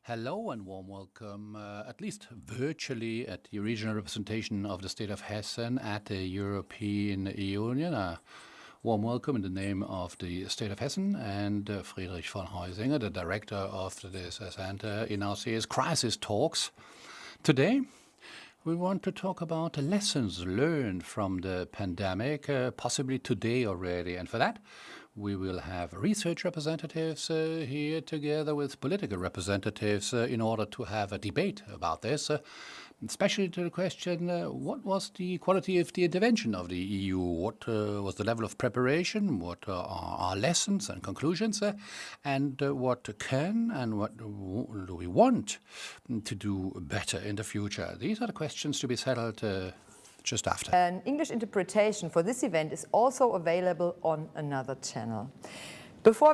Hello and warm welcome, at least virtually, at the regional representation of the state of Hessen at the European Union. A warm welcome in the name of the state of Hessen and Friedrich von Heusinger, the director of this center in our series Crisis Talks. Today, we want to talk about the lessons learned from the pandemic, possibly today already. And for that, we will have research representatives here together with political representatives in order to have a debate about this, especially to the question, what was the quality of the intervention of the EU? What was the level of preparation? What are our lessons and conclusions? And what can and what do we want to do better in the future? These are the questions to be settled just after. An English interpretation for this event is also available on another channel. Before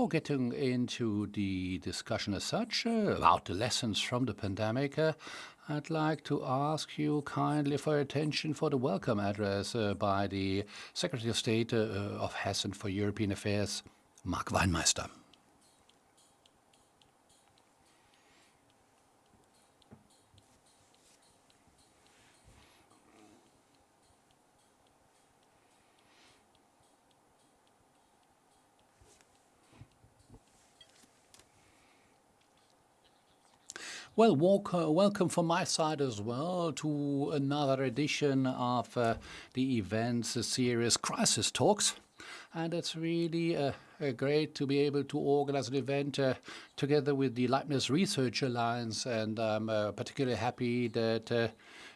getting into the discussion as such about the lessons from the pandemic, I'd like to ask you kindly for your attention for the welcome address by the Secretary of State of Hessen for European Affairs, Mark Weinmeister. Well, welcome from my side as well to another edition of the events series Crisis Talks. And it's really great to be able to organize an event together with the Leibniz Research Alliance. And I'm particularly happy that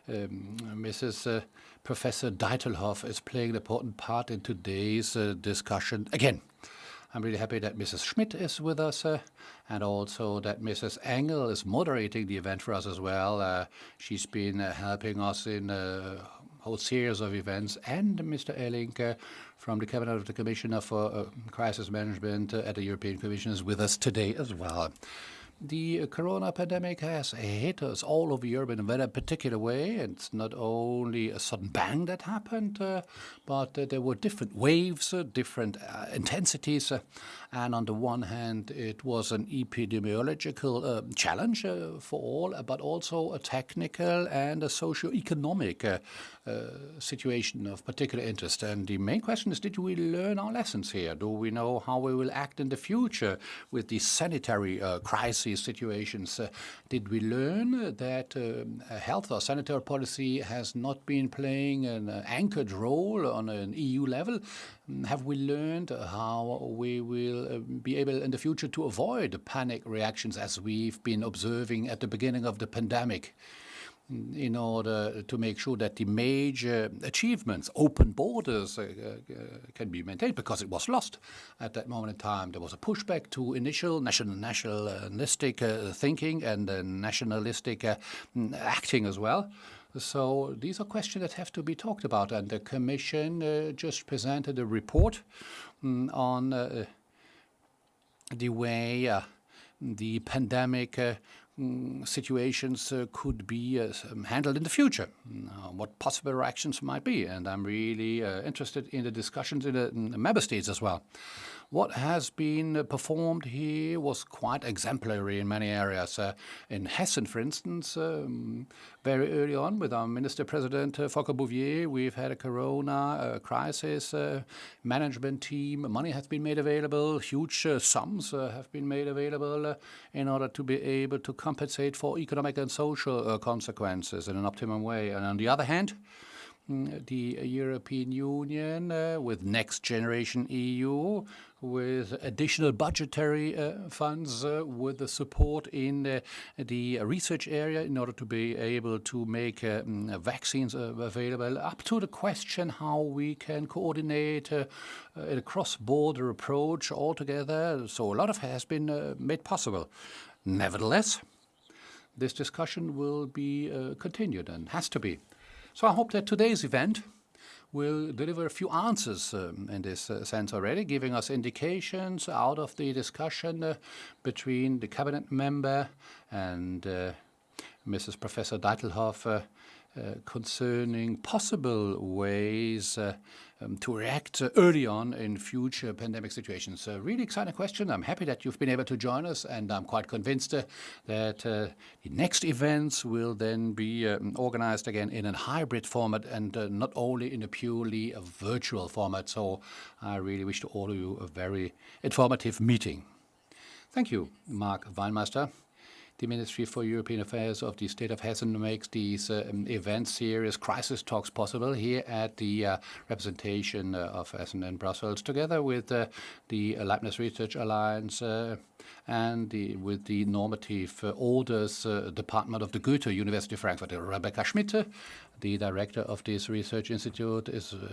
Mrs. Professor Deitelhoff is playing an important part in today's discussion again. I'm really happy that Mrs. Schmidt is with us and also that Mrs. Engel is moderating the event for us as well. She's been helping us in a whole series of events, and Mr. Eling from the Cabinet of the Commissioner for Crisis Management at the European Commission is with us today as well. The corona pandemic has hit us all over Europe in a very particular way. It's not only a sudden bang that happened, but there were different waves, different intensities. And on the one hand, it was an epidemiological challenge for all, but also a technical and a socio-economic situation of particular interest. And the main question is, did we learn our lessons here? Do we know how we will act in the future with these sanitary crises? Situations. Did we learn that health or sanitary policy has not been playing an anchored role on an EU level? Have we learned how we will be able in the future to avoid panic reactions as we've been observing at the beginning of the pandemic, in order to make sure that the major achievements, open borders, can be maintained, because it was lost at that moment in time. There was a pushback to initial nationalistic thinking and nationalistic acting as well. So these are questions that have to be talked about, and the Commission just presented a report on the way the pandemic situations could be handled in the future, what possible reactions might be. And I'm really interested in the discussions in the member states as well. What has been performed here was quite exemplary in many areas. In Hessen, for instance, very early on with our Minister President Volker Bouvier, we've had a corona crisis management team. Money has been made available, huge sums have been made available in order to be able to compensate for economic and social consequences in an optimum way. And on the other hand, the European Union with Next Generation EU, with additional budgetary funds, with the support in the research area in order to be able to make vaccines available, up to the question how we can coordinate a cross-border approach altogether. So a lot of has been made possible. Nevertheless, this discussion will be continued and has to be. So I hope that today's event will deliver a few answers in this sense already, giving us indications out of the discussion between the cabinet member and Mrs. Professor Deitelhoff concerning possible ways to react early on in future pandemic situations. A really exciting question. I'm happy that you've been able to join us, and I'm quite convinced that the next events will then be organized again in a hybrid format and not only in a purely virtual format. So I really wish to all of you a very informative meeting. Thank you, Mark Weinmeister. The Ministry for European Affairs of the State of Hessen makes these event series, Crisis Talks, possible here at the representation of Hessen in Brussels, together with the Leibniz Research Alliance and with the Normative Orders Department of the Goethe University Frankfurt. Rebecca Schmidt, the director of this research institute,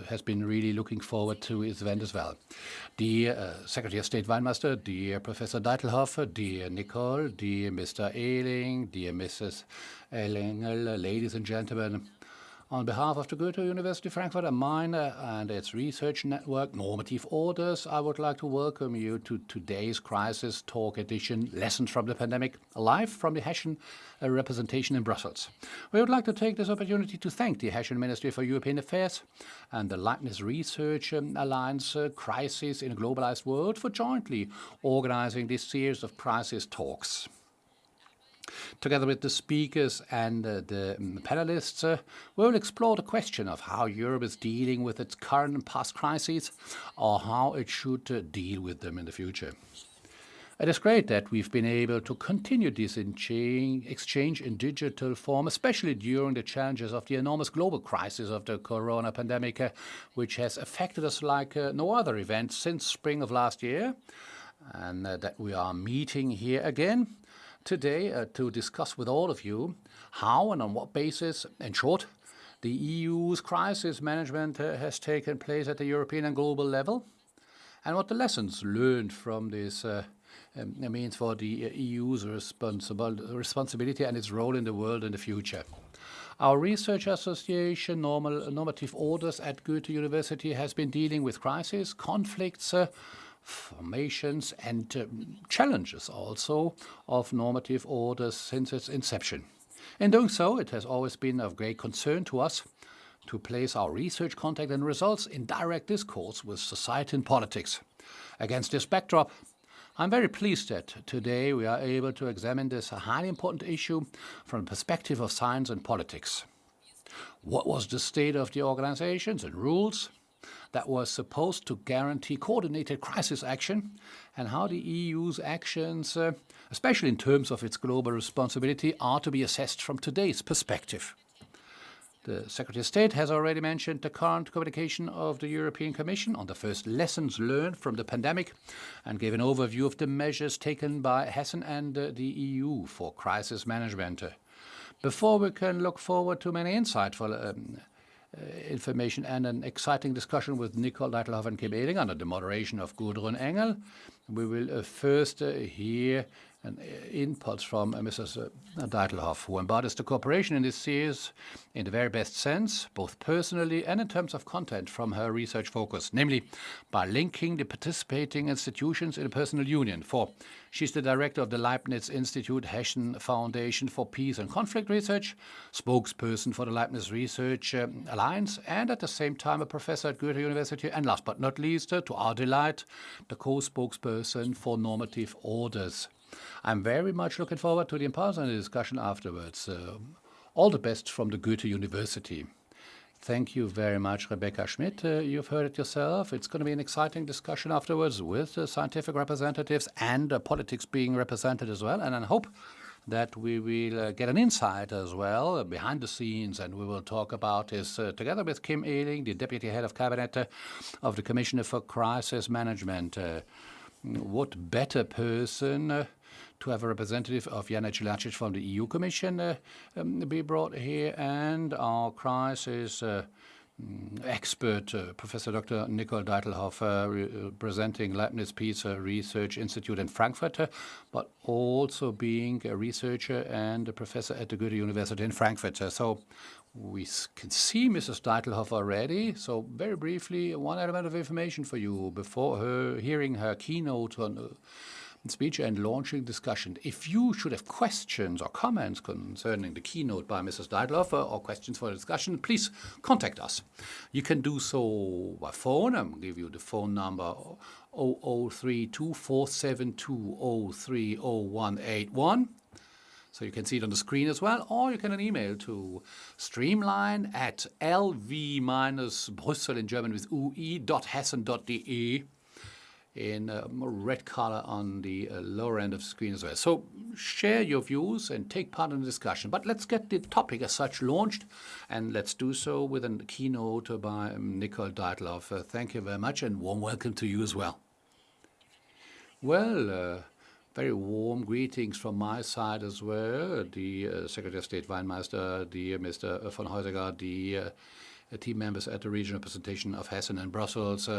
has been really looking forward to this event as well. Dear Secretary of State Weinmeister, dear Professor Deitelhoff, dear Nicole, dear Mr. Eling, dear Mrs. Eling, ladies and gentlemen, on behalf of the Goethe University Frankfurt am Main and its research network, Normative Orders, I would like to welcome you to today's Crisis Talk edition, Lessons from the Pandemic, live from the Hessian representation in Brussels. We would like to take this opportunity to thank the Hessian Ministry for European Affairs and the Leibniz Research Alliance Crises in a Globalized World for jointly organizing this series of Crisis Talks. Together with the speakers and the panelists, we will explore the question of how Europe is dealing with its current and past crises, or how it should deal with them in the future. It is great that we've been able to continue this exchange in digital form, especially during the challenges of the enormous global crisis of the corona pandemic, which has affected us like no other event since spring of last year, and that we are meeting here again today to discuss with all of you how and on what basis, in short, the EU's crisis management has taken place at the European and global level, and what the lessons learned from this means for the EU's responsibility and its role in the world in the future. Our research association, Normative Orders at Goethe University, has been dealing with crises, conflicts, formations and challenges also of normative orders since its inception. In doing so, it has always been of great concern to us to place our research contact and results in direct discourse with society and politics. Against this backdrop, I'm very pleased that today we are able to examine this highly important issue from the perspective of science and politics. What was the state of the organizations and rules that was supposed to guarantee coordinated crisis action, and how the EU's actions, especially in terms of its global responsibility, are to be assessed from today's perspective. The Secretary of State has already mentioned the current communication of the European Commission on the first lessons learned from the pandemic and gave an overview of the measures taken by Hessen and the EU for crisis management. Before we can look forward to many insightful information and an exciting discussion with Nicole, Deitelhoff and Kim Eling under the moderation of Gudrun Engel, we will first hear an input from Mrs. Deitelhoff, who embodies the cooperation in this series in the very best sense, both personally and in terms of content from her research focus, namely by linking the participating institutions in a personal union. For she's the director of the Leibniz Institute Hessen Foundation for Peace and Conflict Research, spokesperson for the Leibniz Research Alliance, and at the same time a professor at Goethe University, and last but not least, to our delight, the co-spokesperson for Normative Orders. I'm very much looking forward to the impulse and the discussion afterwards. All the best from the Goethe University. Thank you very much, Rebecca Schmidt. You've heard it yourself. It's going to be an exciting discussion afterwards with scientific representatives and politics being represented as well. And I hope that we will get an insight as well behind the scenes, and we will talk about this together with Kim Eling, the Deputy Head of Cabinet of the Commissioner for Crisis Management. What better person to have a representative of Janez Lenarčič from the EU Commission be brought here, and our crisis expert, Professor Dr. Nicole Deitelhoff, representing Leibniz Peace Research Institute in Frankfurt, but also being a researcher and a professor at the Goethe University in Frankfurt. So we can see Mrs. Deitelhoff already. So very briefly, one element of information for you before hearing her keynote on speech and launching discussion. If you should have questions or comments concerning the keynote by Mrs. Deitelhoff or questions for the discussion, please contact us. You can do so by phone. I'll give you the phone number 00324720300181. So you can see it on the screen as well, or you can email to streamline at lv-Brüssel in German with ui.hessen.de in red color on the lower end of the screen as well. So share your views and take part in the discussion. But let's get the topic as such launched, and let's do so with a keynote by Nicole Deitelhoff. Thank you very much, and warm welcome to you as well. Well, very warm greetings from my side as well. The Secretary of State Weinmeister, the Mr. von Heuseger, the team members at the regional representation of Hessen and Brussels,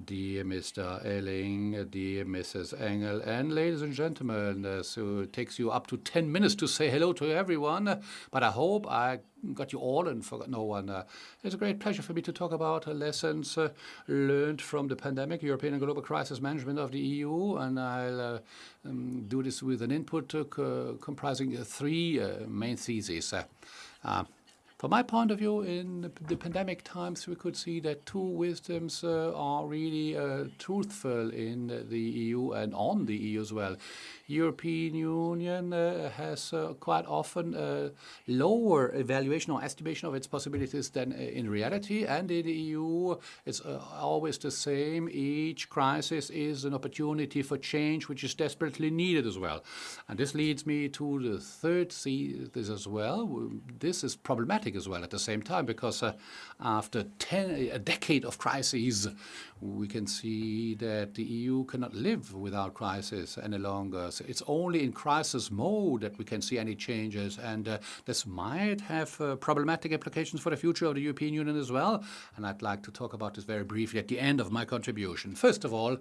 the Mr. Eling, the Mrs. Engel, and ladies and gentlemen, so it takes you up to 10 minutes to say hello to everyone, but I hope I got you all and forgot no one. It's a great pleasure for me to talk about lessons learned from the pandemic, European and global crisis management of the EU, and I'll do this with an input comprising three main theses. From my point of view, in the pandemic times, we could see that two wisdoms are really truthful in the EU and on the EU as well. European Union has quite often lower evaluation or estimation of its possibilities than in reality, and in the EU it's always the same. Each crisis is an opportunity for change which is desperately needed as well. And this leads me to the third thesis as well. This is problematic as well at the same time, because after a decade of crises, we can see that the EU cannot live without crisis any longer. So it's only in crisis mode that we can see any changes, and this might have problematic implications for the future of the European Union as well. And I'd like to talk about this very briefly at the end of my contribution. First of all,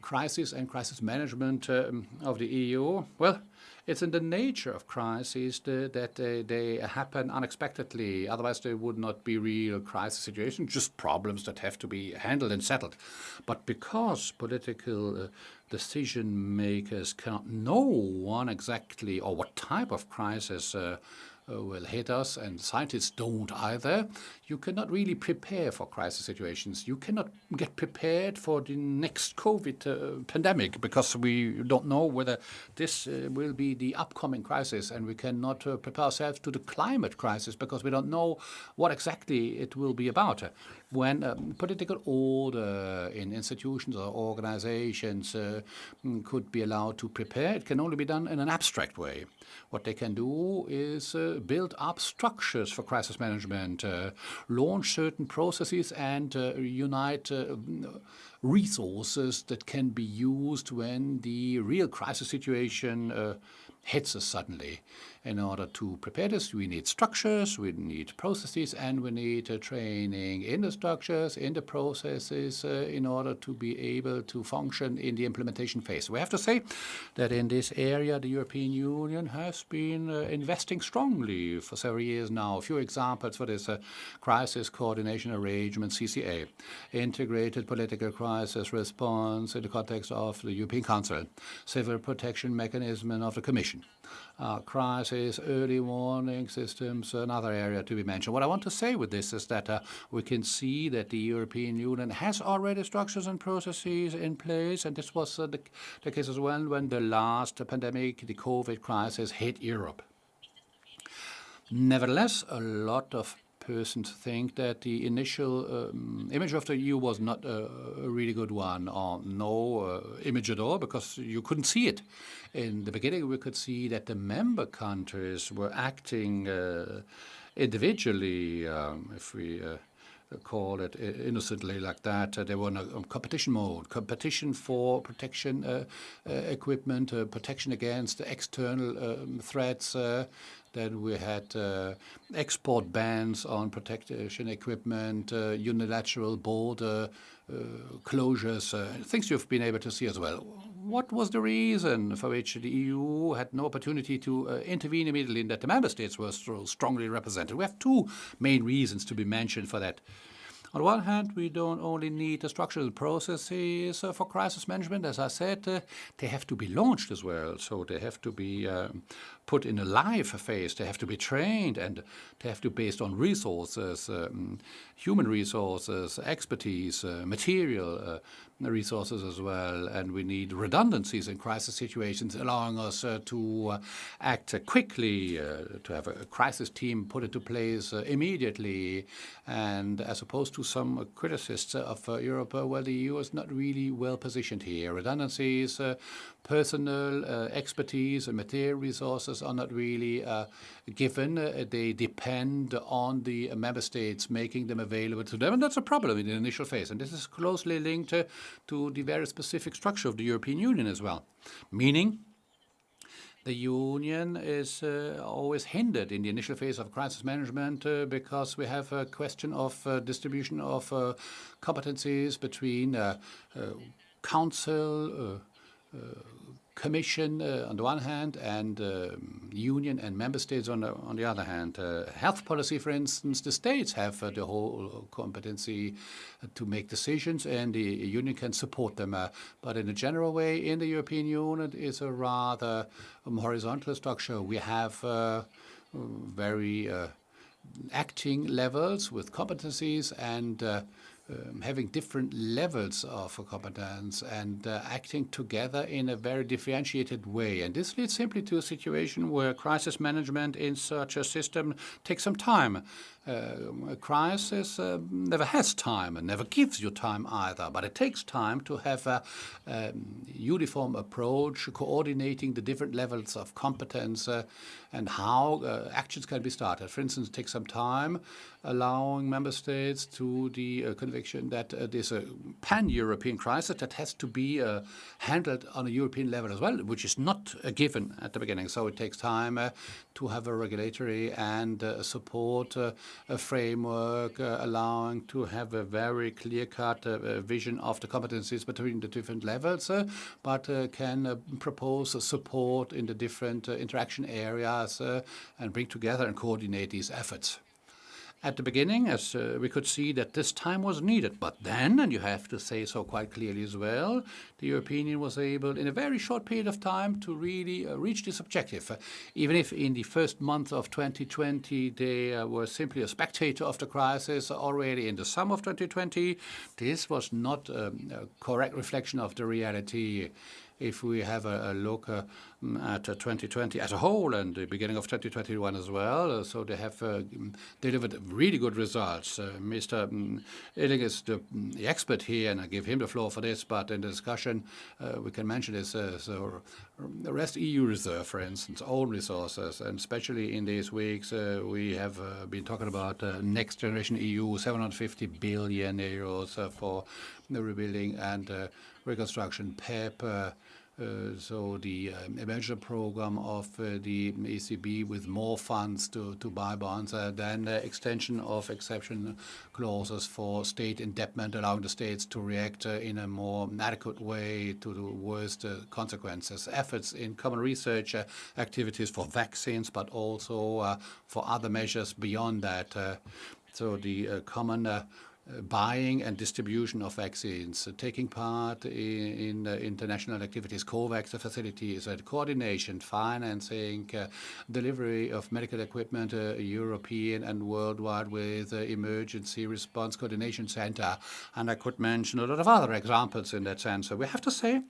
crisis and crisis management of the EU. Well, it's in the nature of crises that they happen unexpectedly. Otherwise, they would not be real crisis situations, just problems that have to be handled and settled. But because political decision makers cannot know one exactly or what type of crisis will hit us, and scientists don't either, you cannot really prepare for crisis situations. You cannot get prepared for the next COVID pandemic, because we don't know whether this will be the upcoming crisis, and we cannot prepare ourselves to the climate crisis because we don't know what exactly it will be about. When political order in institutions or organizations could be allowed to prepare, it can only be done in an abstract way. What they can do is build up structures for crisis management, launch certain processes, and unite resources that can be used when the real crisis situation hits us suddenly. In order to prepare this, we need structures, we need processes, and we need training in the structures, in the processes, in order to be able to function in the implementation phase. We have to say that in this area, the European Union has been investing strongly for several years now. A few examples for this: Crisis Coordination Arrangement, CCA, Integrated Political Crisis Response in the context of the European Council, Civil Protection Mechanism of the Commission, crisis early warning systems, another area to be mentioned. What I want to say with this is that we can see that the European Union has already structures and processes in place, and this was the case as well when the last pandemic, the COVID crisis, hit Europe. Nevertheless, a lot of persons think that the initial image of the EU was not a really good one, or no image at all, because you couldn't see it. In the beginning, we could see that the member countries were acting individually, if we call it innocently like that. They were in a competition mode, competition for protection equipment, protection against external threats. Then we had export bans on protection equipment, unilateral border closures, things you've been able to see as well. What was the reason for which the EU had no opportunity to intervene immediately, and that the member states were so strongly represented? We have two main reasons to be mentioned for that. On the one hand, we don't only need the structural processes for crisis management. As I said, they have to be launched as well. So they have to be put in a live phase. They have to be trained, and they have to be based on resources, human resources, expertise, material resources as well. And we need redundancies in crisis situations, allowing us to act quickly, to have a crisis team put into place immediately. And as opposed to some criticists of Europe, well, the EU is not really well positioned here. Redundancies, personal expertise and material resources are not really given. They depend on the member states making them available to them, and that's a problem in the initial phase. And this is closely linked to the very specific structure of the European Union as well, meaning the Union is always hindered in the initial phase of crisis management because we have a question of distribution of competencies between Council, Commission on the one hand, and Union and member states on the other hand. Health policy, for instance, the states have the whole competency to make decisions, and the Union can support them. But in a general way, in the European Union, is a rather horizontal structure. We have very acting levels with competencies and having different levels of competence and acting together in a very differentiated way. And this leads simply to a situation where crisis management in such a system takes some time. A crisis never has time and never gives you time either, but it takes time to have a uniform approach, coordinating the different levels of competence and how actions can be started. For instance, it takes some time allowing member states to the conviction that there's a pan-European crisis that has to be handled on a European level as well, which is not a given at the beginning. So it takes time to have a regulatory and support a framework allowing to have a very clear-cut vision of the competencies between the different levels, but can propose support in the different interaction areas and bring together and coordinate these efforts. At the beginning, as we could see that this time was needed, but then, and you have to say so quite clearly as well, the European Union was able in a very short period of time to really reach this objective. Even if in the first month of 2020 they were simply a spectator of the crisis, already in the summer of 2020, this was not a correct reflection of the reality. If we have a look at 2020 as a whole and the beginning of 2021 as well, so they have delivered really good results. Mr. Eling is the expert here, and I give him the floor for this, but in the discussion we can mention this. So the rest EU reserve, for instance, own resources, and especially in these weeks we have been talking about next generation EU, 750 billion euros for the rebuilding and reconstruction, PEP, so the emergency program of the ECB with more funds to buy bonds, then extension of exception clauses for state indebtment, allowing the states to react in a more adequate way to the worst consequences. Efforts in common research activities for vaccines, but also for other measures beyond that. So the common buying and distribution of vaccines, taking part in international activities, COVAX facilities, coordination, financing, delivery of medical equipment, European and worldwide, with emergency response coordination center. And I could mention a lot of other examples in that sense. So we have to say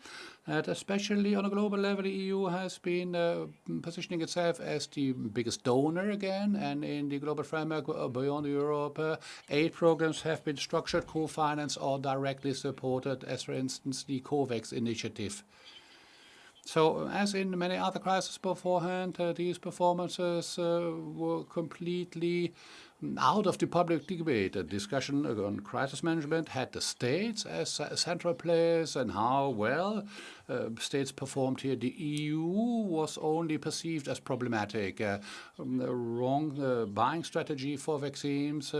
that especially on a global level, the EU has been positioning itself as the biggest donor again, and in the global framework beyond Europe, aid programs have been structured, co-financed or directly supported, as for instance the COVAX initiative. So, as in many other crises beforehand, these performances were completely out of the public debate. A discussion on crisis management had the states as central players and how well states performed here. The EU was only perceived as problematic. Wrong buying strategy for vaccines.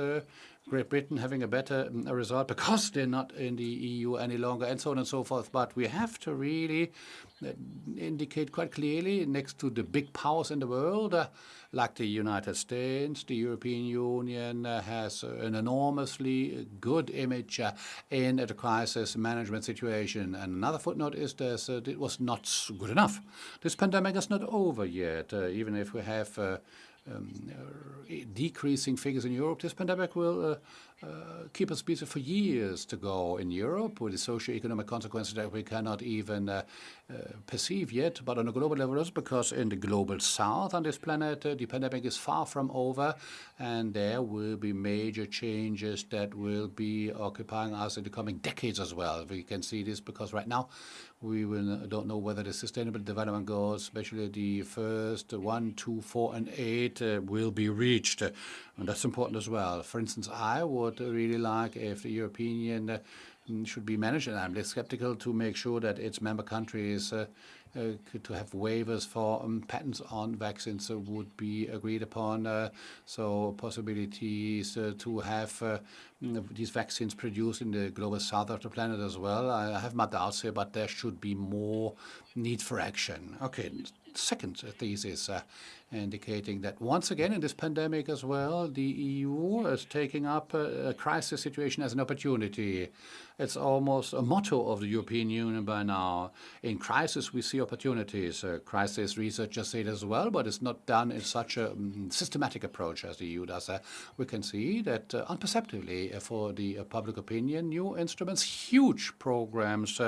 Great Britain having a better result because they're not in the EU any longer, and so on and so forth. But we have to really indicate quite clearly, next to the big powers in the world, Like the United States, the European Union has an enormously good image in the crisis management situation. And another footnote is that it was not good enough. This pandemic is not over yet, even if we have decreasing figures in Europe. This pandemic will keep us busy for years to go in Europe with the socio-economic consequences that we cannot even perceive yet. But on a global level, also because in the global south on this planet, the pandemic is far from over, and there will be major changes that will be occupying us in the coming decades as well. We can see this because right now we don't know whether the Sustainable Development Goals, especially the first 1, 2, 4, and 8, will be reached. And that's important as well. For instance, I would really like if the European Union should be managed, and I'm less skeptical, to make sure that its member countries to have waivers for patents on vaccines would be agreed upon. So possibilities to have these vaccines produced in the global south of the planet as well. I have my doubts here, but there should be more need for action. Okay, second thesis indicating that once again in this pandemic as well, the EU is taking up a crisis situation as an opportunity. It's almost a motto of the European Union by now. In crisis, we see opportunities. Crisis research just said as well, but it's not done in such a systematic approach as the EU does. We can see that unperceptibly for the public opinion, new instruments, huge programs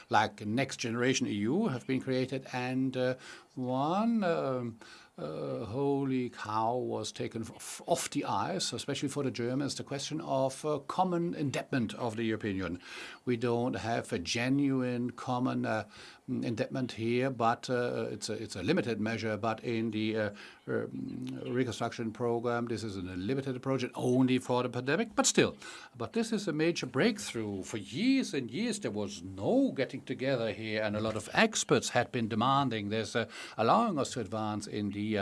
like Next Generation EU have been created, and one holy cow was taken off the ice, especially for the Germans, the question of common indebtment of the European Union. We don't have a genuine common indebtment here, but it's a limited measure. But in the reconstruction program, this is a limited approach and only for the pandemic, but still. But this is a major breakthrough. For years and years, there was no getting together here, and a lot of experts had been demanding this, allowing us to advance in the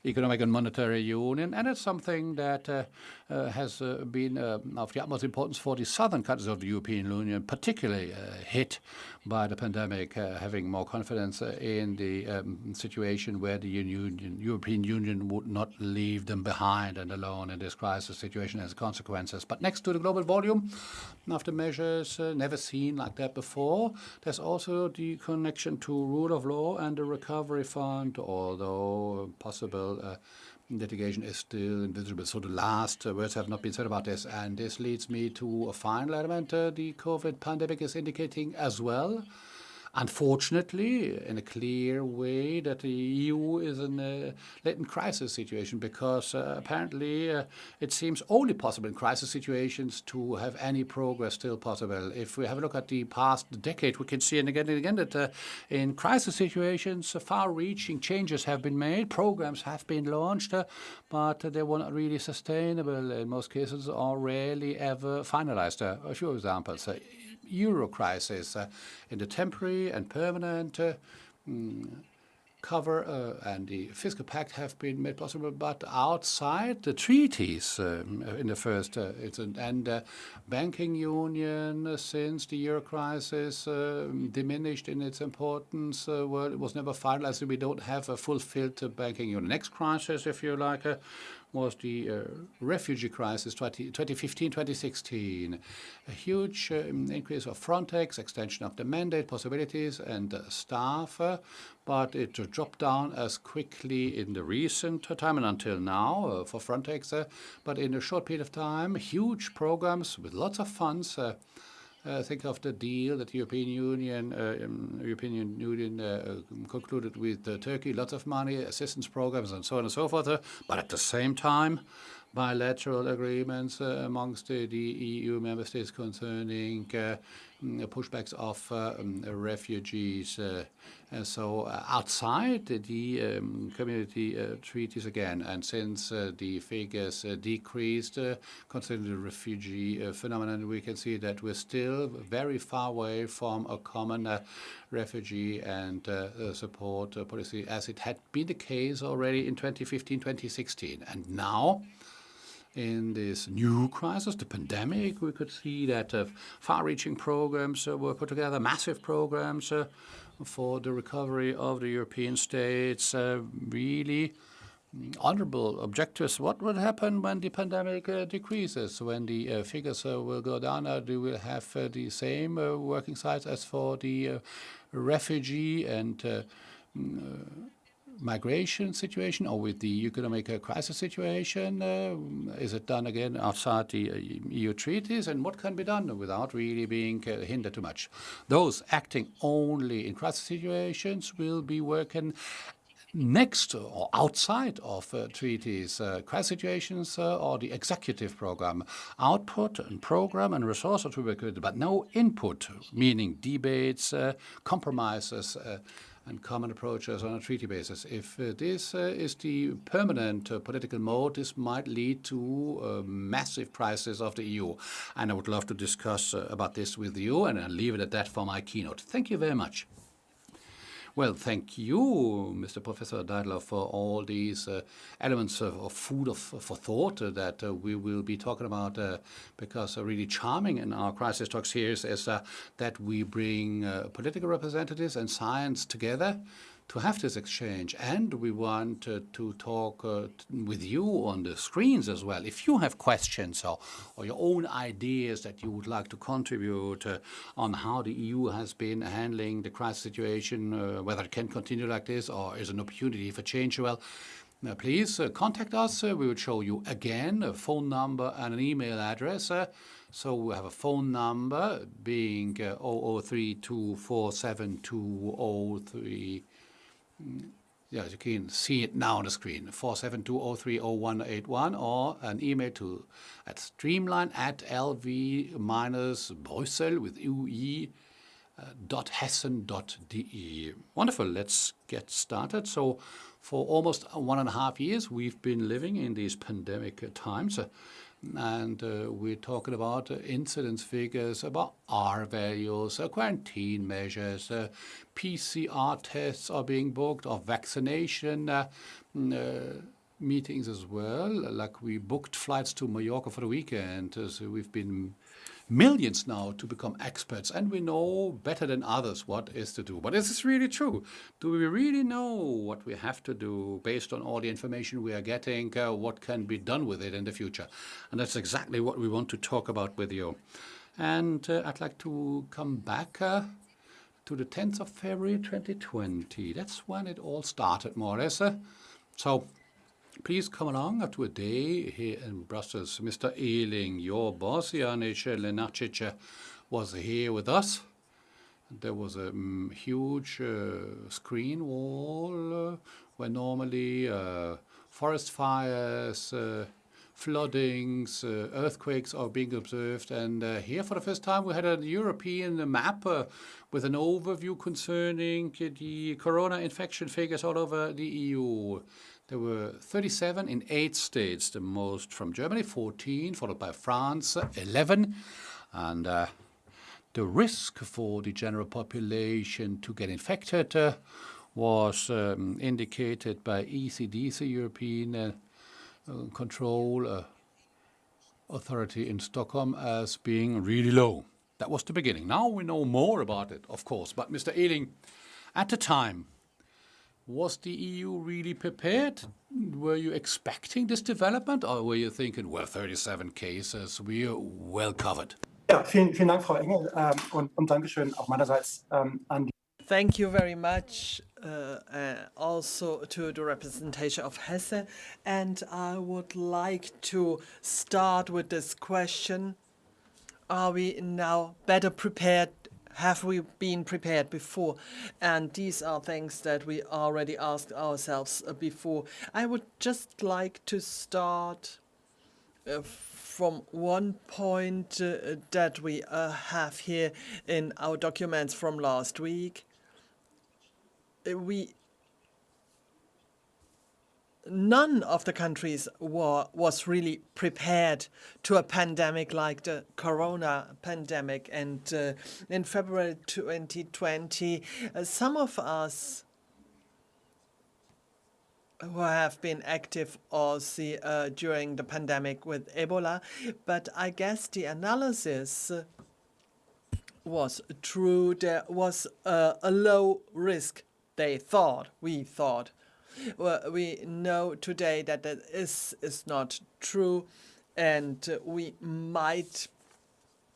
economic and monetary union. And it's something that has been of the utmost importance for the southern countries of the European Union, particularly hit by the pandemic, having more confidence in the situation where the European Union would not leave them behind and alone in this crisis situation as consequences. But next to the global volume, after measures never seen like that before, there's also the connection to rule of law and the recovery fund, although possible litigation is still invisible. So the last words have not been said about this. And this leads me to a final element the COVID pandemic is indicating as well. Unfortunately, in a clear way, that the EU is in a latent crisis situation, because apparently it seems only possible in crisis situations to have any progress still possible. If we have a look at the past decade, we can see and again that in crisis situations, far-reaching changes have been made, programs have been launched, but they were not really sustainable in most cases, or rarely ever finalized. A few examples. Euro crisis in the temporary and permanent cover and the fiscal pact have been made possible, but outside the treaties in the first and banking union since the euro crisis diminished in its importance. Well, it was never finalized, so we don't have a fulfilled banking union. Next crisis, if you like, was the refugee crisis 2015-2016. A huge increase of Frontex, extension of the mandate possibilities and staff, but it dropped down as quickly in the recent time and until now for Frontex. But in a short period of time, huge programs with lots of funds. Think of the deal that the European Union concluded with Turkey, lots of money, assistance programs, and so on and so forth. But at the same time, bilateral agreements amongst the EU member states concerning pushbacks of refugees. So outside the community treaties again, and since the figures decreased concerning the refugee phenomenon, we can see that we're still very far away from a common refugee and support policy, as it had been the case already in 2015-2016. And now, in this new crisis, the pandemic, we could see that far-reaching programs were put together, massive programs for the recovery of the European states, really honorable objectives. What will happen when the pandemic decreases, when the figures will go down? Do we have the same working sites as for the refugee and migration situation, or with the economic crisis situation? Is it done again outside the EU treaties? And what can be done without really being hindered too much? Those acting only in crisis situations will be working next or outside of treaties, crisis situations, or the executive program. Output and program and resources will be created, but no input, meaning debates, compromises, and common approaches on a treaty basis. If this is the permanent political mode, this might lead to a massive crisis of the EU. And I would love to discuss about this with you, and I'll leave it at that for my keynote. Thank you very much. Well, thank you, Mr. Professor Deitelhoff, for all these elements of food for thought that we will be talking about, because really charming in our crisis talks here is that we bring political representatives and science together to have this exchange, and we want to talk with you on the screens as well. If you have questions or your own ideas that you would like to contribute on how the EU has been handling the crisis situation, whether it can continue like this or is an opportunity for change, well, please contact us. We will show you again a phone number and an email address. So we have a phone number being 0032472003. Yeah, you can see it now on the screen, 472030181, or an email to at streamline@lv-brussels with ue.hessen.de. Wonderful. Let's get started. So for almost 1.5 years, we've been living in these pandemic times. And we're talking about incidence figures, about R values, quarantine measures, PCR tests are being booked, or vaccination meetings as well. Like we booked flights to Mallorca for the weekend. So we've been millions now to become experts, and we know better than others what is to do. But is this really true? Do we really know what we have to do based on all the information we are getting? What can be done with it in the future? And that's exactly what we want to talk about with you. And I'd like to come back to the 10th of February 2020. That's when it all started, more or less. So please come along to a day here in Brussels. Mr. Eling, your boss, Janez Lenarčič, was here with us. There was a huge screen wall where normally forest fires, floodings, earthquakes are being observed. And here for the first time we had a European map with an overview concerning the corona infection figures all over the EU. There were 37 in 8 states, the most from Germany, 14, followed by France, 11. And the risk for the general population to get infected was indicated by ECDC, European Control Authority in Stockholm, as being really low. That was the beginning. Now we know more about it, of course. But Mr. Eling, at the time, was the EU really prepared? Were you expecting this development, or were you thinking, well, 37 cases, we are well covered? Ja, vielen Dank, Frau Engel, und Dankeschön auch meinerseits an die. Thank you very much also to the representation of Hesse. And I would like to start with this question. Are we now better prepared? Have we been prepared before? And these are things that we already asked ourselves before. I would just like to start from one point that we have here in our documents from last week. None of the countries was really prepared to a pandemic like the corona pandemic. And in February 2020, some of us who have been active also during the pandemic with Ebola, but I guess the analysis was true. There was a low risk, we thought. Well, we know today that that is not true, and we might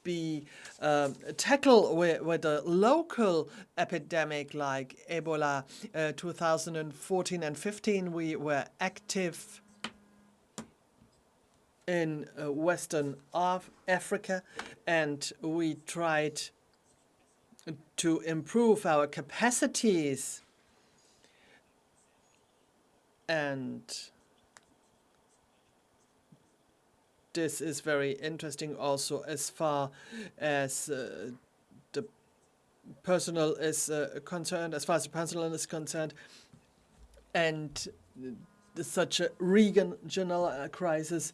be tackled with a local epidemic like Ebola. 2014 and 15, we were active in Western Africa, and we tried to improve our capacities. And this is very interesting also as far as the personnel is concerned, and such a regional crisis,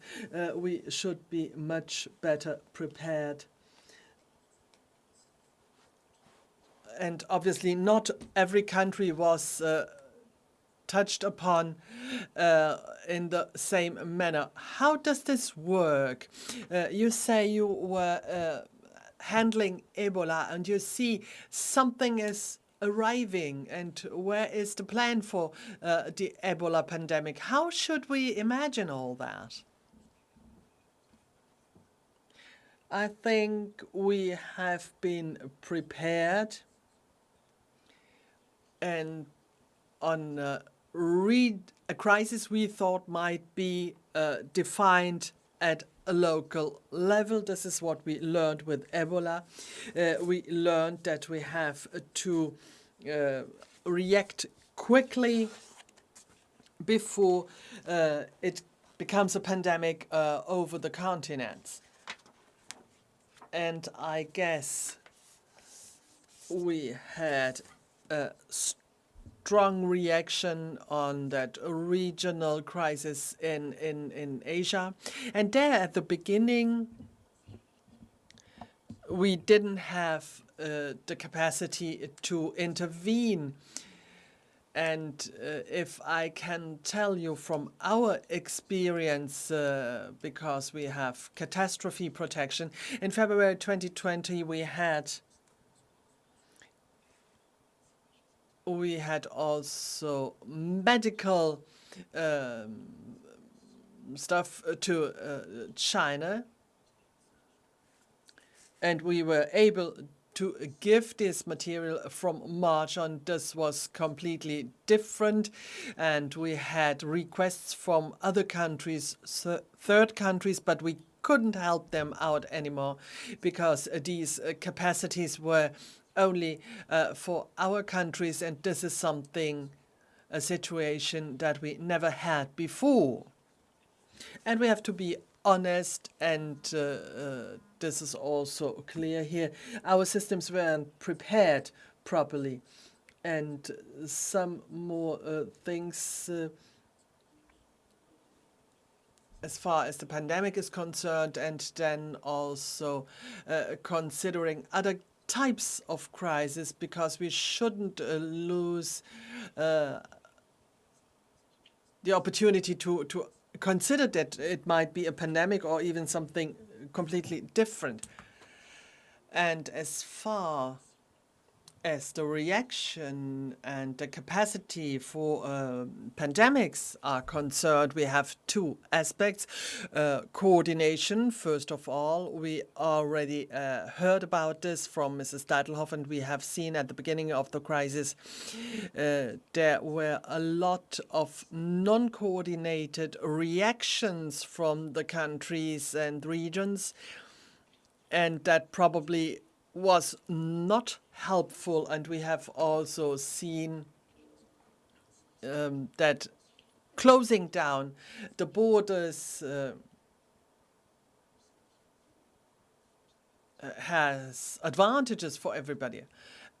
we should be much better prepared. And obviously not every country was touched upon in the same manner. How does this work? You say you were handling Ebola and you see something is arriving, and where is the plan for the Ebola pandemic? How should we imagine all that? I think we have been prepared, and on a crisis we thought might be defined at a local level. This is what we learned with Ebola. We learned that we have to react quickly before it becomes a pandemic over the continents. And I guess we had a strong reaction on that regional crisis in Asia. And there at the beginning, we didn't have the capacity to intervene. And if I can tell you from our experience, because we have catastrophe protection, in February 2020 we had also medical stuff to China, and we were able to give this material from March on. This was completely different, and we had requests from other countries, third countries, but we couldn't help them out anymore because these capacities were only for our countries, and this is a situation that we never had before. And we have to be honest, and this is also clear here. Our systems weren't prepared properly, and some more things as far as the pandemic is concerned, and then also considering other types of crisis, because we shouldn't lose the opportunity to consider that it might be a pandemic or even something completely different. And as far as the reaction and the capacity for pandemics are concerned, we have two aspects. Coordination, first of all. We already heard about this from Mrs. Deitelhoff, and we have seen at the beginning of the crisis there were a lot of non-coordinated reactions from the countries and regions, and that probably was not helpful. And we have also seen that closing down the borders has advantages for everybody.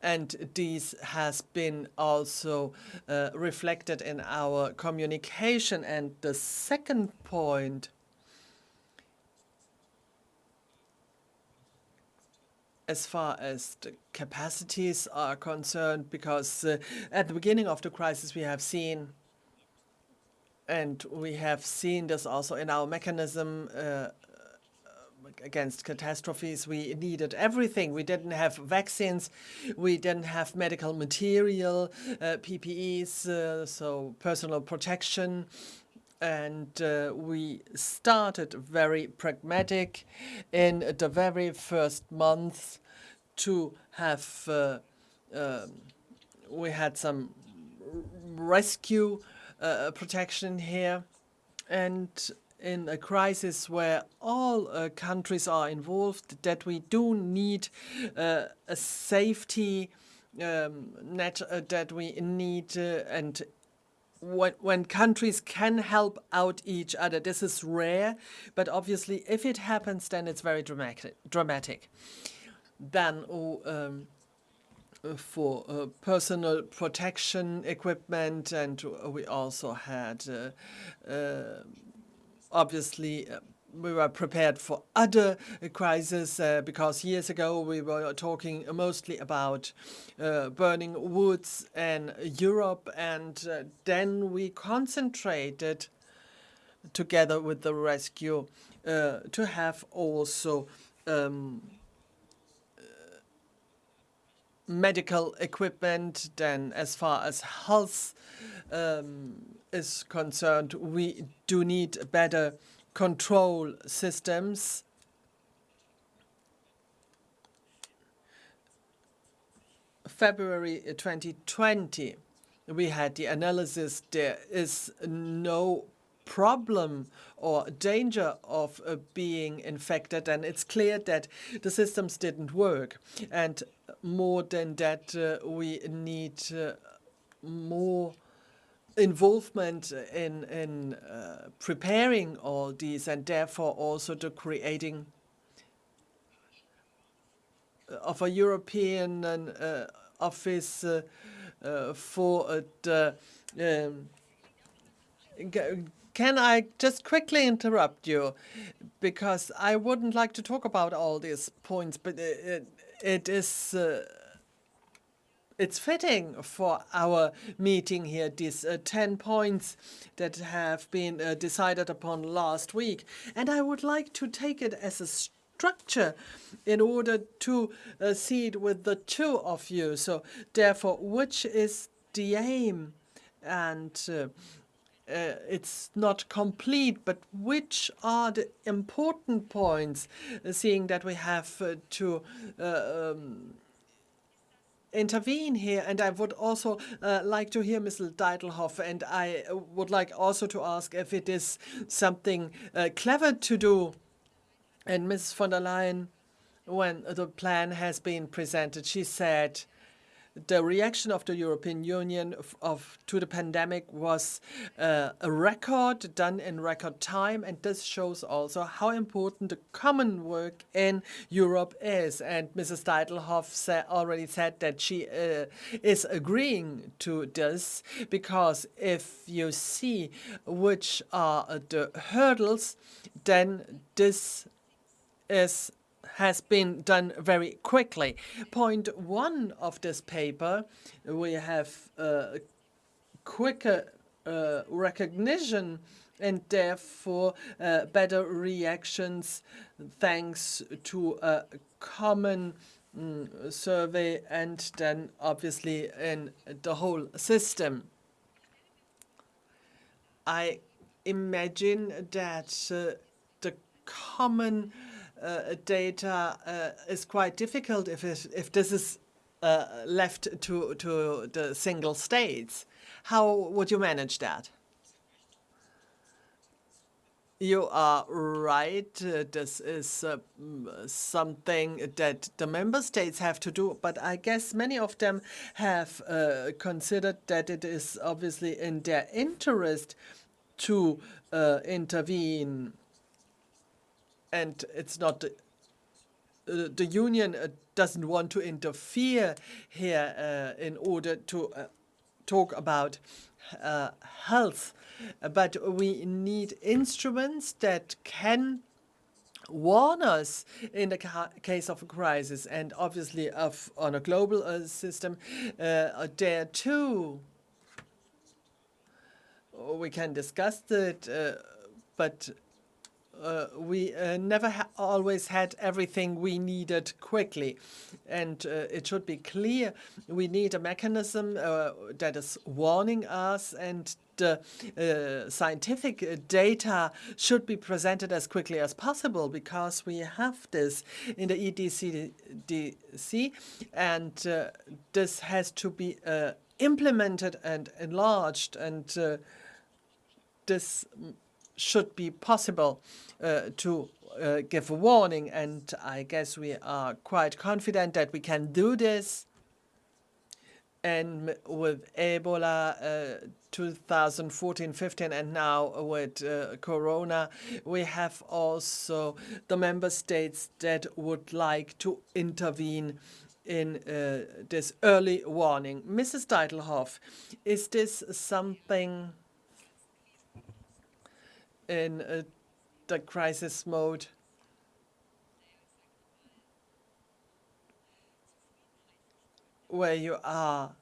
And this has been also reflected in our communication. And the second point, as far as the capacities are concerned, because at the beginning of the crisis we have seen, and we have seen this also in our mechanism, against catastrophes. We needed everything. We didn't have vaccines. We didn't have medical material, PPEs, so personal protection. And we started very pragmatic in the very first month to have, we had some rescue protection here. And in a crisis where all countries are involved, that we do need a safety net, that we need, and when countries can help out each other, this is rare, but obviously if it happens, then it's very dramatic. Then for personal protection equipment, and we also had obviously we were prepared for other crises because years ago we were talking mostly about burning woods in Europe, and then we concentrated together with the rescue to have also medical equipment. Then as far as health is concerned, we do need better control systems. February 2020, we had the analysis. There is no problem or danger of being infected, and it's clear that the systems didn't work. And more than that, we need more involvement in preparing all these, and therefore also the creating of a European office for the. Can I just quickly interrupt you, because I wouldn't like to talk about all these points, but it is. It's fitting for our meeting here, these 10 points that have been decided upon last week. And I would like to take it as a structure in order to see it with the two of you. So therefore, which is the aim? And it's not complete, but which are the important points, seeing that we have to intervene here? And I would also like to hear Mr. Deitelhoff, and I would like also to ask if it is something clever to do. And Mrs. von der Leyen, when the plan has been presented, she said the reaction of the European Union to the pandemic was a record done in record time, and this shows also how important the common work in Europe is. And Mrs. Deitelhoff already said that she is agreeing to this, because if you see which are the hurdles, then this has been done very quickly. Point one of this paper, we have quicker recognition and therefore better reactions thanks to a common survey, and then obviously in the whole system. I imagine that the common data is quite difficult if this is left to the single states. How would you manage that? You are right. This is something that the member states have to do, but I guess many of them have considered that it is obviously in their interest to intervene. And it's not the union doesn't want to interfere here in order to talk about health, but we need instruments that can warn us in the case of a crisis, and obviously on a global system there too. We can discuss it, but we never always had everything we needed quickly. And it should be clear we need a mechanism that is warning us, and scientific data should be presented as quickly as possible, because we have this in the EDCDC, and this has to be implemented and enlarged, and this should be possible to give a warning, and I guess we are quite confident that we can do this. And with Ebola 2014-15, and now with Corona, we have also the member states that would like to intervene in this early warning. Mrs. Deitelhoff, is this something in the crisis mode? Where you are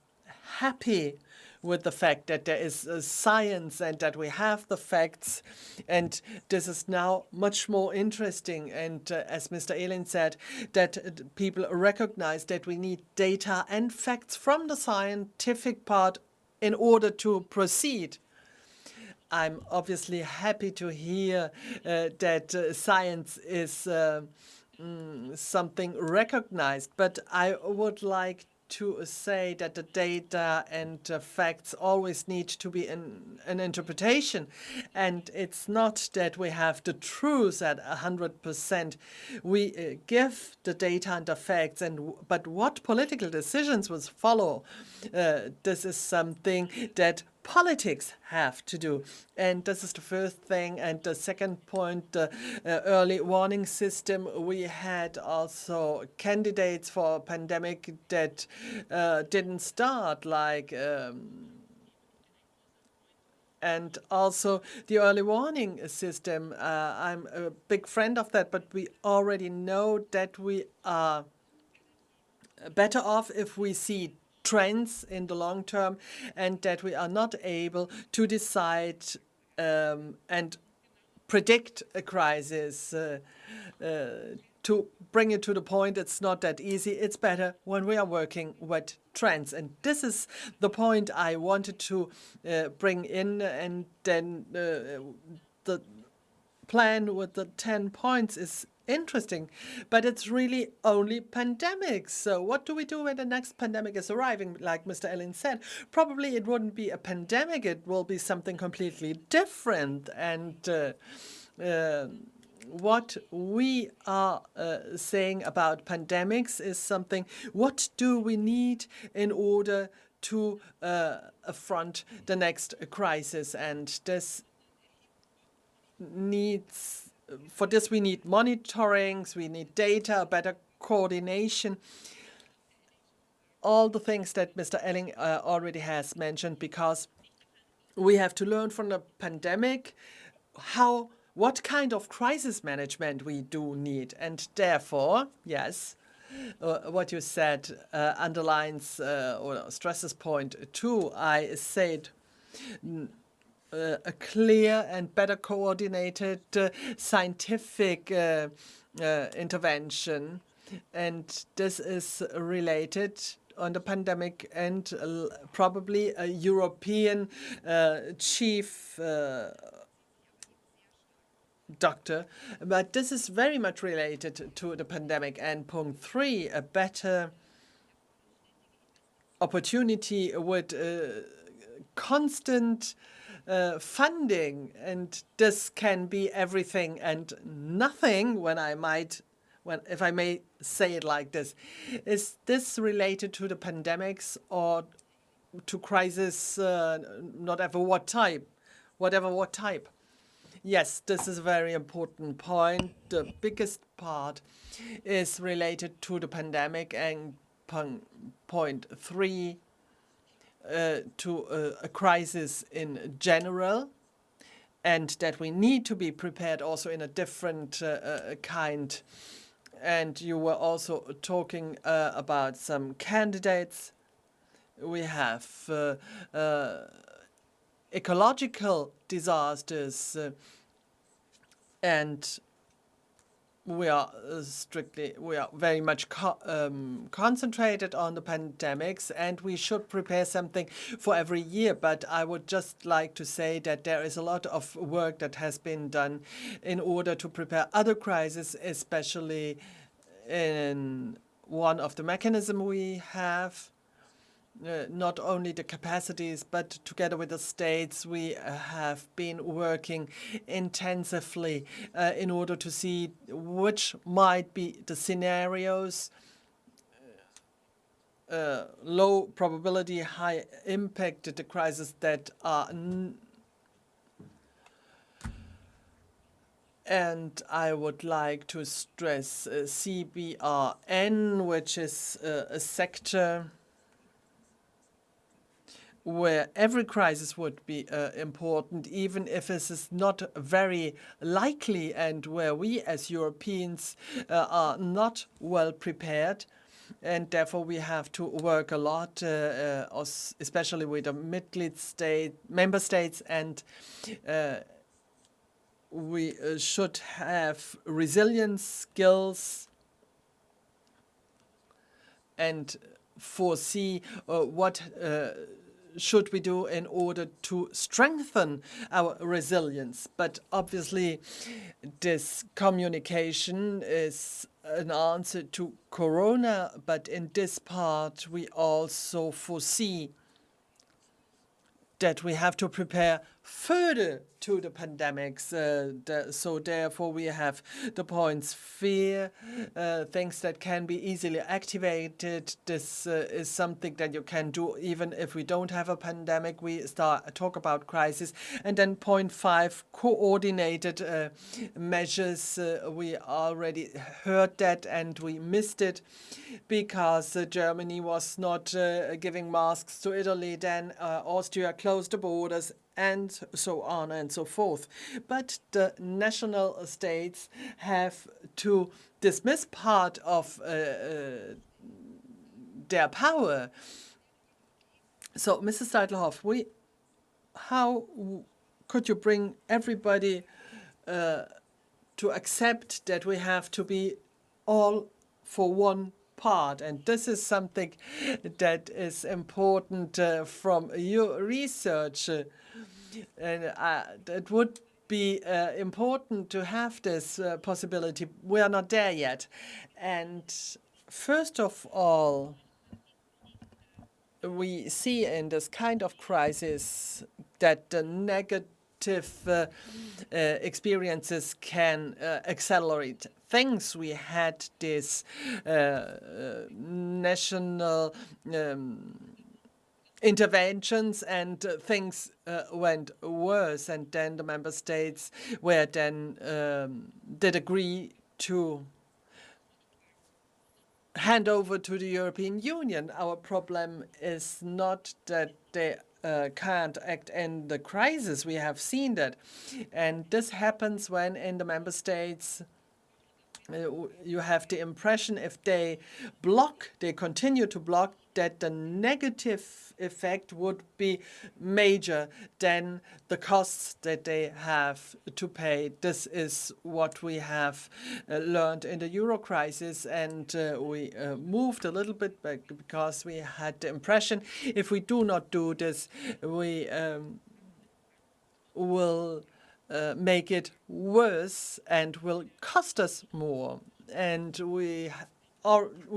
happy with the fact that there is science and that we have the facts, and this is now much more interesting. And as Mr. Eling said, that people recognize that we need data and facts from the scientific part in order to proceed. I'm obviously happy to hear that science is something recognized, but I would like to say that the data and facts always need to be an interpretation, and it's not that we have the truth at 100%. We give the data and the facts, but what political decisions will follow, this is something that politics have to do. And this is the first thing. And the second point, the early warning system. We had also candidates for a pandemic that didn't start, like and also the early warning system. I'm a big friend of that, but we already know that we are better off if we see trends in the long term, and that we are not able to decide and predict a crisis. To bring it to the point, it's not that easy. It's better when we are working with trends. And this is the point I wanted to bring in. And then the plan with the 10 points is interesting, but it's really only pandemics. So what do we do when the next pandemic is arriving? Like Mr. Eling said, probably it wouldn't be a pandemic, it will be something completely different. And what we are saying about pandemics is something, what do we need in order to affront the next crisis? And this needs, for this we need monitorings, we need data, better coordination, all the things that Mr. Eling already has mentioned, because we have to learn from the pandemic what kind of crisis management we do need. And therefore, yes, what you said underlines or stresses point 2. I said a clear and better coordinated scientific intervention. And this is related on the pandemic and probably a European chief doctor. But this is very much related to the pandemic. And point 3, a better opportunity with constant funding, and this can be everything and nothing, if I may say it like this. Is this related to the pandemics or to crisis, whatever what type? Yes, this is a very important point. The biggest part is related to the pandemic, and point 3, to a crisis in general, and that we need to be prepared also in a different kind. And you were also talking about some candidates. We have ecological disasters, And we are very much concentrated on the pandemics, and we should prepare something for every year. But I would just like to say that there is a lot of work that has been done in order to prepare other crises, especially in one of the mechanisms we have. Not only the capacities, but together with the states, we have been working intensively in order to see which might be the scenarios, low probability, high impact, the crises that are. And I would like to stress CBRN, which is a sector where every crisis would be important, even if this is not very likely, and where we as Europeans are not well prepared. And therefore we have to work a lot, especially with the member states, and we should have resilience skills and foresee what should we do in order to strengthen our resilience. But obviously, this communication is an answer to Corona, but in this part, we also foresee that we have to prepare further to the pandemics. So therefore we have the points: fear, things that can be easily activated. This is something that you can do even if we don't have a pandemic. We talk about crisis. And then point 5, coordinated measures. We already heard that and we missed it because Germany was not giving masks to Italy. Then Austria closed the borders, and so on and so forth. But the national states have to dismiss part of their power. So, Mrs. Deitelhoff, how could you bring everybody to accept that we have to be all for one part? And this is something that is important from your research. And it would be important to have this possibility. We are not there yet. And first of all, we see in this kind of crisis that the negative experiences can accelerate things. We had this national interventions, and things went worse, and then the member states did agree to hand over to the European Union. Our problem is not that they can't act in the crisis. We have seen that, and this happens when in the member states you have the impression if they continue to block, that the negative effect would be major than the costs that they have to pay. This is what we have learned in the Euro crisis, and we moved a little bit back because we had the impression if we do not do this, we will make it worse and will cost us more. And we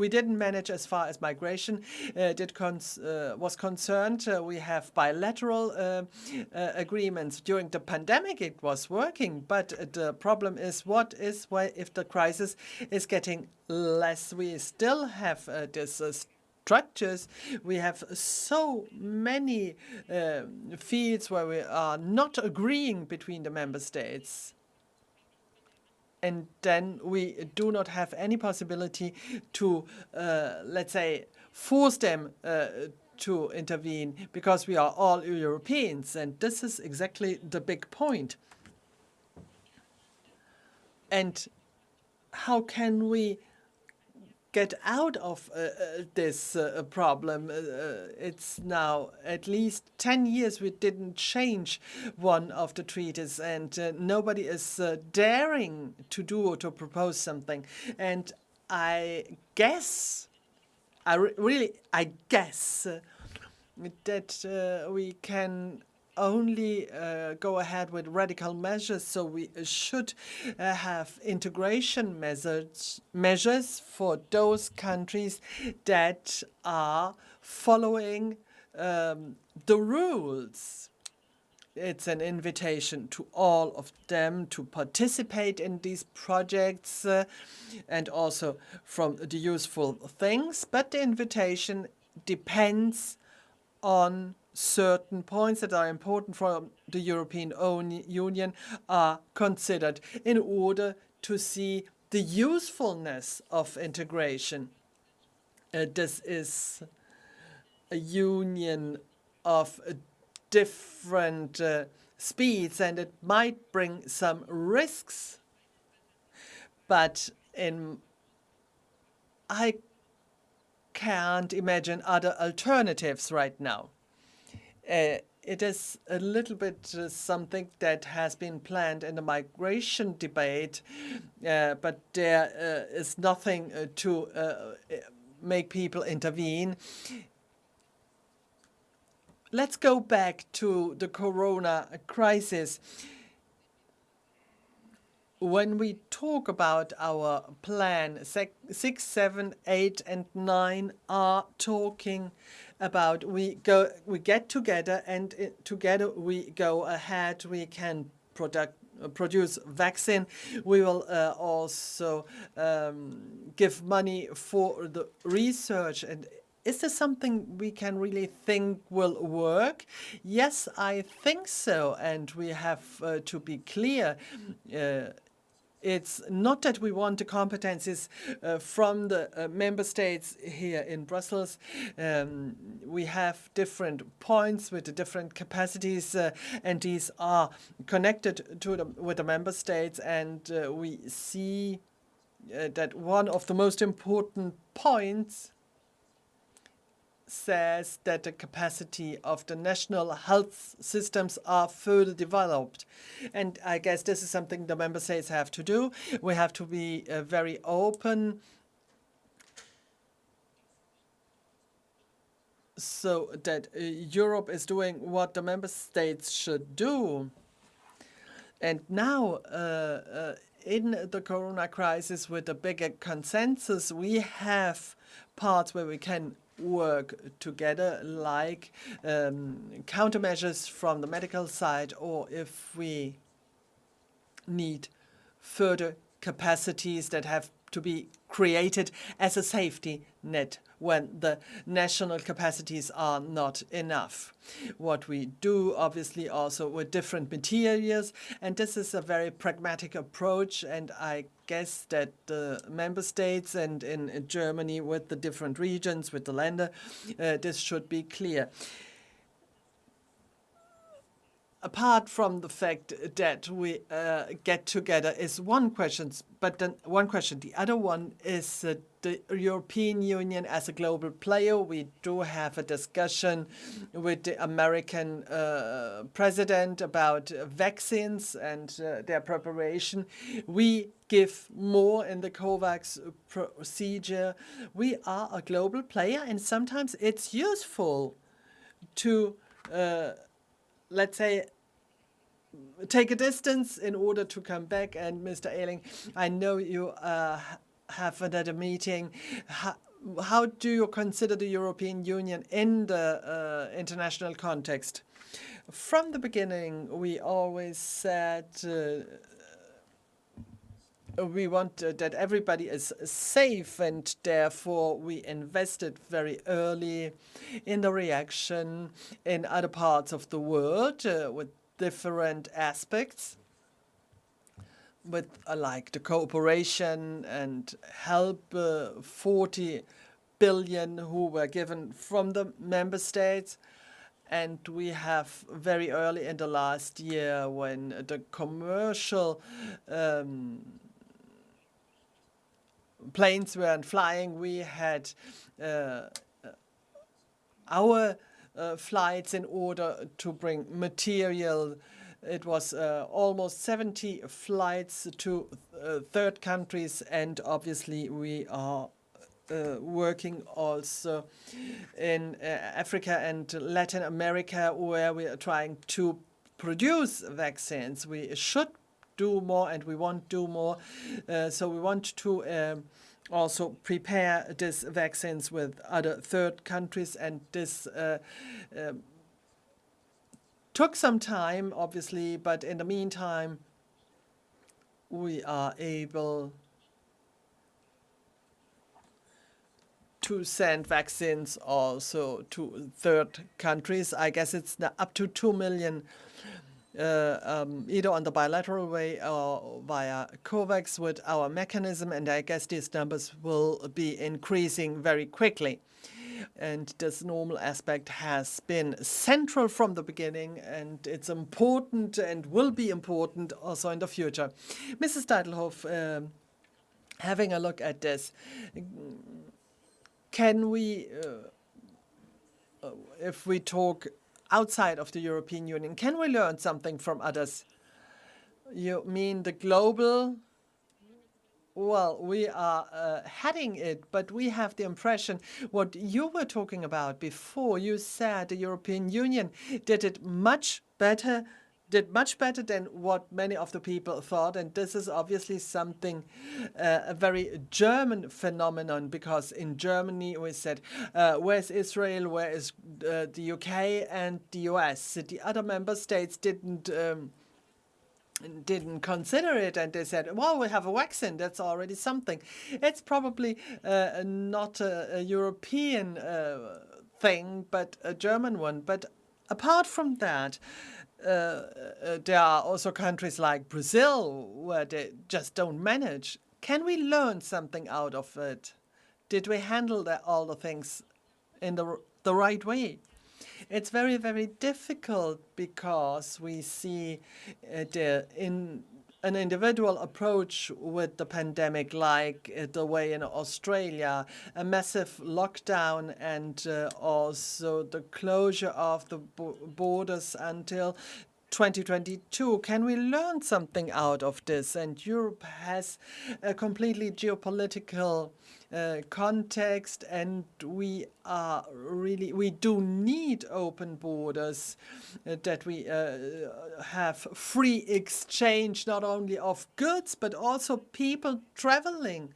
didn't manage as far as migration was concerned. We have bilateral agreements. During the pandemic, it was working, but the problem is if the crisis is getting less? We still have this structures. We have so many fields where we are not agreeing between the member states. And then we do not have any possibility to, let's say, force them to intervene, because we are all Europeans. And this is exactly the big point. And how can we get out of this problem. It's now at least 10 years we didn't change one of the treaties, and nobody is daring to do or to propose something. And I guess, I guess that we can only go ahead with radical measures, so we should have integration measures for those countries that are following the rules. It's an invitation to all of them to participate in these projects and also from the useful things, but the invitation depends on certain points that are important for the European Union are considered in order to see the usefulness of integration. This is a union of different speeds, and it might bring some risks, but I can't imagine other alternatives right now. It is a little bit something that has been planned in the migration debate, but there is nothing to make people intervene. Let's go back to the corona crisis. When we talk about our plan, 6, 7, 8, and 9 are talking about we get together, and together we go ahead. We can produce vaccine. We will also give money for the research. And is this something we can really think will work? Yes, I think so. And we have to be clear. It's not that we want the competencies from the member states here in Brussels. We have different points with the different capacities, and these are connected to with the member states. And we see that one of the most important points says that the capacity of the national health systems are further developed. And I guess this is something the member states have to do. We have to be very open so that Europe is doing what the member states should do. And now, in the corona crisis, with a bigger consensus, we have parts where we can work together, like countermeasures from the medical side, or if we need further capacities that have to be created as a safety net when the national capacities are not enough. What we do, obviously, also with different materials, and this is a very pragmatic approach, and I guess that the member states and in Germany with the different regions, with the Länder, this should be clear. Apart from the fact that we get together is one question, but then one question. The other one is the European Union as a global player. We do have a discussion with the American president about vaccines and their preparation. We give more in the COVAX procedure. We are a global player, and sometimes it's useful to, let's say, take a distance in order to come back. And Mr. Eling, I know you have another meeting. How do you consider the European Union in the international context? From the beginning, we always said we want that everybody is safe, and therefore we invested very early in the reaction in other parts of the world with different aspects, with like the cooperation and help, 40 billion who were given from the member states. And we have very early in the last year, when the commercial planes weren't flying. We had our flights in order to bring material. It was almost 70 flights to third countries, and obviously we are working also in Africa and Latin America, where we are trying to produce vaccines. We should do more, and we want to do more. So we want to also prepare these vaccines with other third countries, and this took some time, obviously, but in the meantime, we are able to send vaccines also to third countries. I guess it's up to 2 million, either on the bilateral way or via COVAX with our mechanism, and I guess these numbers will be increasing very quickly. And this normal aspect has been central from the beginning, and it's important and will be important also in the future. Mrs. Deitelhoff, having a look at this, can we, if we talk outside of the European Union, can we learn something from others? You mean the global? Well, we are heading it, but we have the impression what you were talking about before. You said the European Union did much better than what many of the people thought, and this is obviously something, a very German phenomenon, because in Germany we said, where's Israel, where is the UK and the US? The other member states didn't consider it, and they said, well, we have a vaccine, that's already something. It's probably not a European thing, but a German one. But apart from that, there are also countries like Brazil where they just don't manage. Can we learn something out of it? Did we handle all the things in the right way? It's very, very difficult because we see in an individual approach with the pandemic, like the way in Australia, a massive lockdown, and also the closure of the borders until 2022. Can we learn something out of this? And Europe has a completely geopolitical context, and we do need open borders, that we have free exchange, not only of goods, but also people traveling.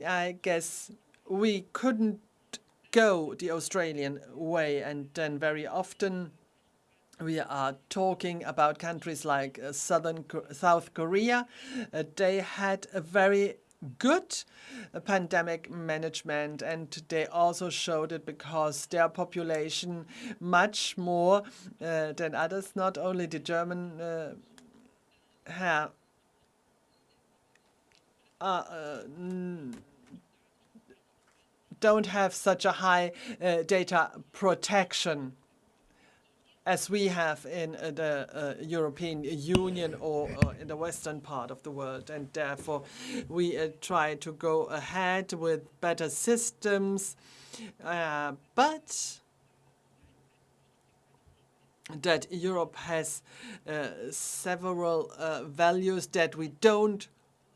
I guess we couldn't go the Australian way, and then very often we are talking about countries like South Korea. They had a very good pandemic management, and they also showed it because their population much more than others, not only the German don't have such a high data protection as we have in the European Union or in the western part of the world. And therefore, we try to go ahead with better systems, but that Europe has several values that we don't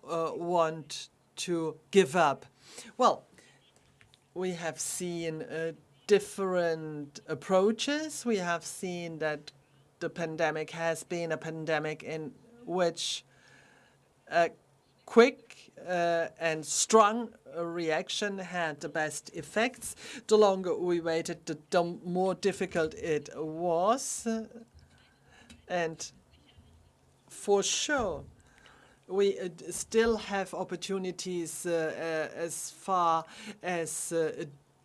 want to give up. Well, we have seen different approaches. We have seen that the pandemic has been a pandemic in which a quick and strong reaction had the best effects. The longer we waited, the more difficult it was. And for sure, we still have opportunities as far as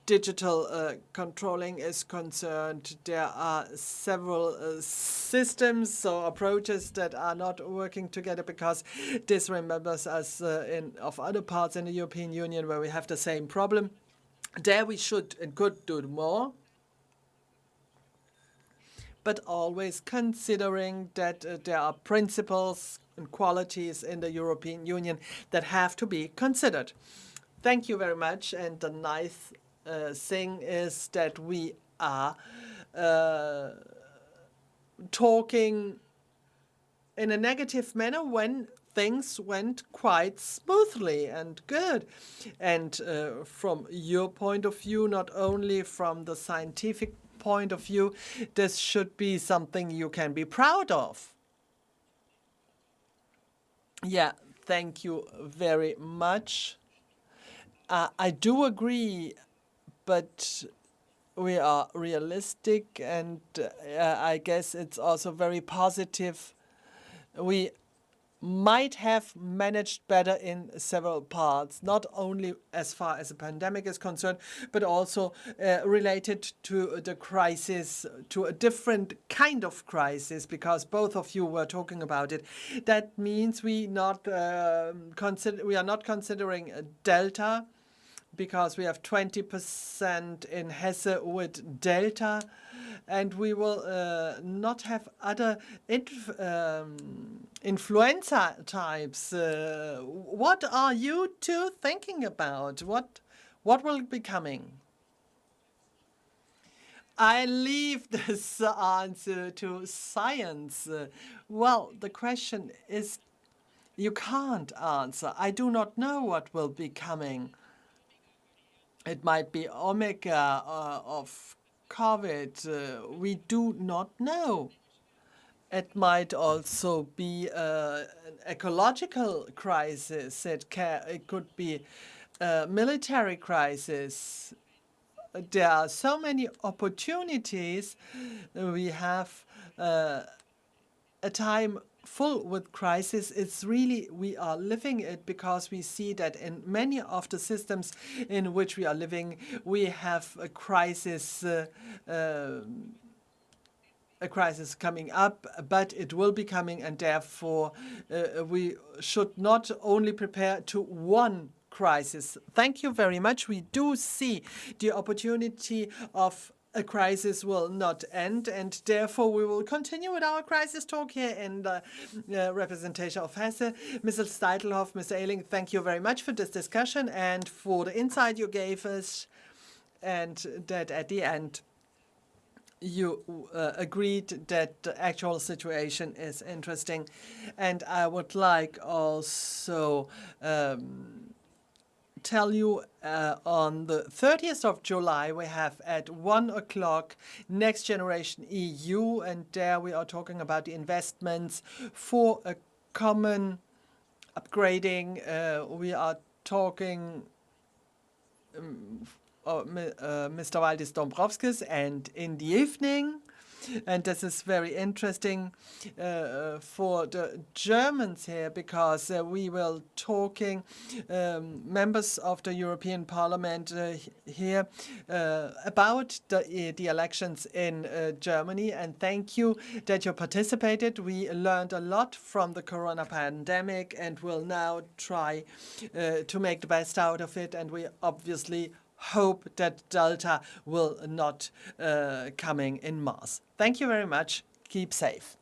digital controlling is concerned. There are several systems or approaches that are not working together, because this remembers us of other parts in the European Union where we have the same problem. There we should and could do more, but always considering that there are principles and qualities in the European Union that have to be considered. Thank you very much. And the nice thing is that we are talking in a negative manner when things went quite smoothly and good. And from your point of view, not only from the scientific point of view, this should be something you can be proud of. Yeah, thank you very much. I do agree, but we are realistic, and I guess it's also very positive. We might have managed better in several parts, not only as far as the pandemic is concerned, but also related to the crisis, to a different kind of crisis, because both of you were talking about it. That means we are not considering a delta, because we have 20% in Hesse with delta, and we will not have other influenza types. What are you two thinking about? What will be coming? I leave this answer to science. Well, the question is, you can't answer. I do not know what will be coming. It might be Omega of COVID. We do not know. It might also be an ecological crisis. It could be a military crisis. There are so many opportunities. We have a time full with crisis. It's really, we are living it because we see that in many of the systems in which we are living, we have a crisis coming up, but it will be coming, and therefore we should not only prepare to one crisis. Thank you very much. We do see the opportunity of a crisis will not end, and therefore we will continue with our crisis talk here in the representation of Hesse. Mrs. Deitelhoff, Mr. Eling, thank you very much for this discussion and for the insight you gave us, and that at the end you agreed that the actual situation is interesting. And I would like also tell you on the 30th of July, we have at 1 o'clock Next Generation EU, and there we are talking about the investments for a common upgrading. We are talking Mr. Valdis Dombrovskis, and in the evening, and this is very interesting for the Germans here, because we will talking members of the European Parliament here about the elections in Germany. And thank you that you participated. We learned a lot from the corona pandemic and will now try to make the best out of it. And we obviously hope that Delta will not coming in mass. Thank you very much. Keep safe.